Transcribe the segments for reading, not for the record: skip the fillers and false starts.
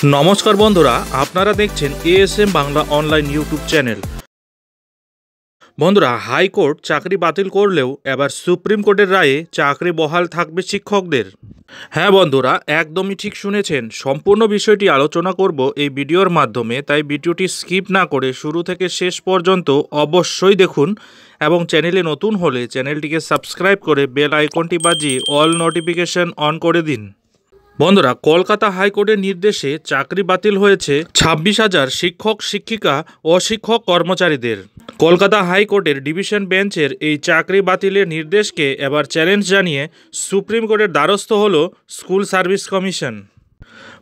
নমস্কার বন্ধুরা, আপনারা দেখছেন ASM Bangla online YouTube channel. বন্ধুরা, হাইকোর্ট চাকরি বাতিল করলেও এবার সুপ্রিম কোর্টের রায়ে চাকরি বহাল থাকবে শিক্ষকদের। হ্যাঁ বন্ধুরা, একদমই ঠিক শুনেছেন। সম্পূর্ণ বিষয়টি আলোচনা করব এই ভিডিওর মাধ্যমে, তাই ভিডিওটি স্কিপ না করে শুরু থেকে শেষ পর্যন্ত অবশ্যই দেখুন এবং চ্যানেলে নতুন হলে চ্যানেলটিকে সাবস্ক্রাইব করে বেল আইকনটি বাজিয়ে অল নোটিফিকেশন অন করে দিন। বন্ধুরা, কলকাতা হাইকোর্টের নির্দেশে চাকরি বাতিল হয়েছে 26,000 শিক্ষক শিক্ষিকা ও শিক্ষক কর্মচারীদের। কলকাতা হাইকোর্টের ডিভিশন বেঞ্চের এই চাকরি বাতিলের নির্দেশকে এবার চ্যালেঞ্জ জানিয়ে সুপ্রিম কোর্টের দ্বারস্থ হল স্কুল সার্ভিস কমিশন।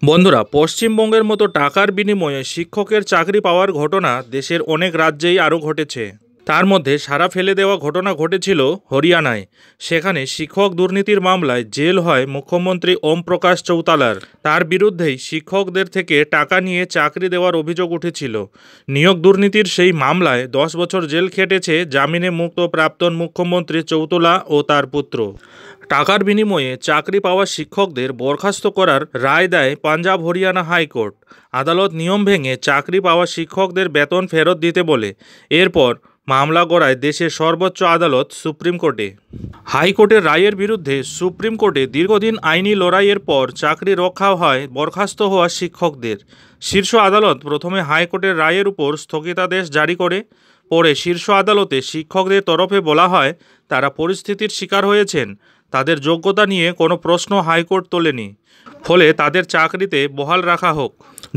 বন্ধুরা, পশ্চিমবঙ্গের মতো টাকার বিনিময়ে শিক্ষকের চাকরি পাওয়ার ঘটনা দেশের অনেক রাজ্যেই আরও ঘটেছে। তার মধ্যে সাড়া ফেলে দেওয়া ঘটনা ঘটেছিল হরিয়ানায়। সেখানে শিক্ষক দুর্নীতির মামলায় জেল হয় মুখ্যমন্ত্রী ওম প্রকাশ চৌতালার। তার বিরুদ্ধেই শিক্ষকদের থেকে টাকা নিয়ে চাকরি দেওয়ার অভিযোগ উঠেছিল। নিয়োগ দুর্নীতির সেই মামলায় 10 বছর জেল খেটেছে জামিনে মুক্ত প্রাক্তন মুখ্যমন্ত্রী চৌতালা ও তার পুত্র। টাকার বিনিময়ে চাকরি পাওয়া শিক্ষকদের বরখাস্ত করার রায় দেয় পাঞ্জাব হরিয়ানা হাইকোর্ট। আদালত নিয়ম ভেঙে চাকরি পাওয়া শিক্ষকদের বেতন ফেরত দিতে বলে। এরপর মামলা গড়ায় দেশের সর্বোচ্চ আদালত সুপ্রিম কোর্টে। হাইকোর্টের রায়ের বিরুদ্ধে সুপ্রিম কোর্টে দীর্ঘদিন আইনি লড়াইয়ের পর চাকরি রক্ষা হয় বরখাস্ত হওয়া শিক্ষকদের। শীর্ষ আদালত প্রথমে হাইকোর্টের রায়ের উপর স্থগিতাদেশ জারি করে। পরে শীর্ষ আদালতে শিক্ষকদের তরফে বলা হয় তারা পরিস্থিতির শিকার হয়েছেন, তাদের যোগ্যতা নিয়ে কোনো প্রশ্ন হাইকোর্ট তোলেনি, ফলে তাদের চাকরিতে বহাল রাখা হোক।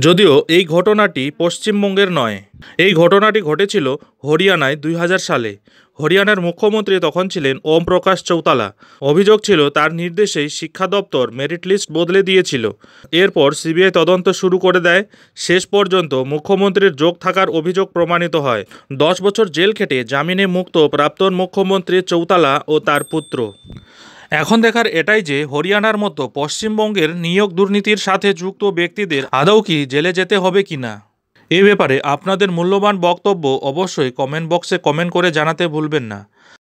যদিও এই ঘটনাটি পশ্চিমবঙ্গের নয়, এই ঘটনাটি ঘটেছিল হরিয়ানায় 2000 সালে। হরিয়ানার মুখ্যমন্ত্রী তখন ছিলেন ওম প্রকাশ চৌতালা। অভিযোগ ছিল তার নির্দেশেই শিক্ষা দপ্তর মেরিট লিস্ট বদলে দিয়েছিল। এরপর সিবিআই তদন্ত শুরু করে দেয়। শেষ পর্যন্ত মুখ্যমন্ত্রীর যোগ থাকার অভিযোগ প্রমাণিত হয়। 10 বছর জেল খেটে জামিনে মুক্ত প্রাক্তন মুখ্যমন্ত্রী চৌতালা ও তার পুত্র। এখন দেখার এটাই যে হরিয়ানার মতো পশ্চিমবঙ্গের নিয়োগ দুর্নীতির সাথে যুক্ত ব্যক্তিদের আদৌ কি জেলে যেতে হবে কিনা। এই ব্যাপারে আপনাদের মূল্যবান বক্তব্য অবশ্যই কমেন্ট বক্সে কমেন্ট করে জানাতে ভুলবেন না।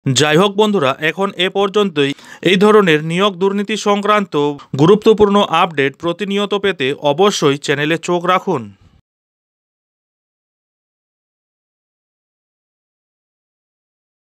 যাই হোক বন্ধুরা, এখন এ পর্যন্তই। এই ধরনের নিয়োগ দুর্নীতি সংক্রান্ত গুরুত্বপূর্ণ আপডেট প্রতিনিয়ত পেতে অবশ্যই চ্যানেলে চোখ রাখুন।